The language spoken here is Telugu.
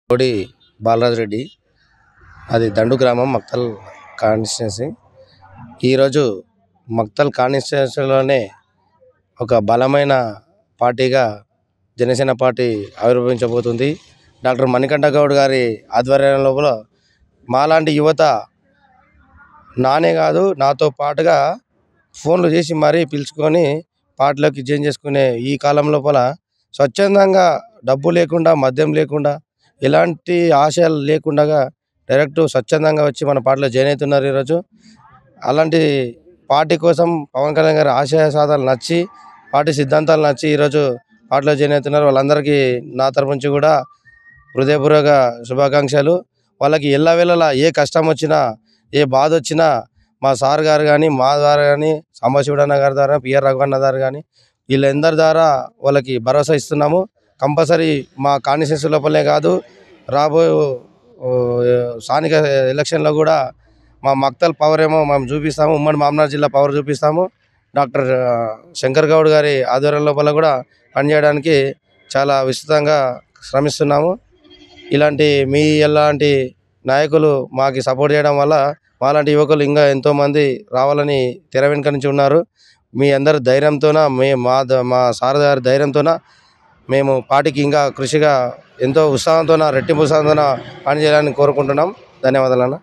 కోడి బాలరాజ్ రెడ్డి, అది దండు గ్రామం, మక్తల్ కాన్స్టిట్యున్సీ. ఈరోజు మక్తల్ కాన్స్టిట్యున్సీలోనే ఒక బలమైన పార్టీగా జనసేన పార్టీ ఆవిర్భవించబోతుంది. డాక్టర్ మణికంఠ గౌడ్ గారి ఆధ్వర్యం లోపల మాలాంటి యువత నానే కాదు నాతో పాటుగా ఫోన్లు చేసి మరీ పిలుచుకొని పార్టీలోకి జాయిన్ చేసుకునే ఈ కాలం లోపల స్వచ్ఛందంగా డబ్బు లేకుండా, మద్యం లేకుండా, ఎలాంటి ఆశయాలు లేకుండా డైరెక్ట్ స్వచ్ఛందంగా వచ్చి మన పార్టీలో జాయిన్ అవుతున్నారు. ఈరోజు అలాంటి పార్టీ కోసం పవన్ కళ్యాణ్ గారి ఆశయ సాధనలు నచ్చి, పార్టీ సిద్ధాంతాలు నచ్చి ఈరోజు పార్టీలో జాయిన్ అవుతున్నారు. వాళ్ళందరికీ నా తరపు నుంచి కూడా హృదయపూర్వక శుభాకాంక్షలు. వాళ్ళకి ఎల్లవేళలా ఏ కష్టం వచ్చినా, ఏ బాధ వచ్చినా మా సార్ గారు కానీ, మా ద్వారా కానీ, సాంబశివడన్న గారి ద్వారా, పిఆర్ రఘువన్న గారు కానీ, వీళ్ళందరి ద్వారా వాళ్ళకి భరోసా ఇస్తున్నాము. కంపల్సరీ మా కాన్స్టిట్యున్సీ లోపలనే కాదు, రాబోయే స్థానిక ఎలక్షన్లో కూడా మా మక్తల్ పవర్ ఏమో మేము చూపిస్తాము. ఉమ్మడి మామనార్ జిల్లా పవర్ చూపిస్తాము. డాక్టర్ శంకర్ గౌడ్ గారి ఆధ్వర్యం లోపల కూడా పనిచేయడానికి చాలా విస్తృతంగా శ్రమిస్తున్నాము. ఎలాంటి నాయకులు మాకు సపోర్ట్ చేయడం వల్ల మాలాంటి యువకులు ఇంకా ఎంతోమంది రావాలని తెర వెనుక నుంచి ఉన్నారు. మీ అందరి ధైర్యంతోన మా సార్ గారి ధైర్యంతోన మేము పార్టీకి ఇంకా కృషిగా ఎంతో ఉత్సాహంతోన, రెట్టింపు ఉత్సాహంతోన పనిచేయాలని కోరుకుంటున్నాం. ధన్యవాదాలు అన్న.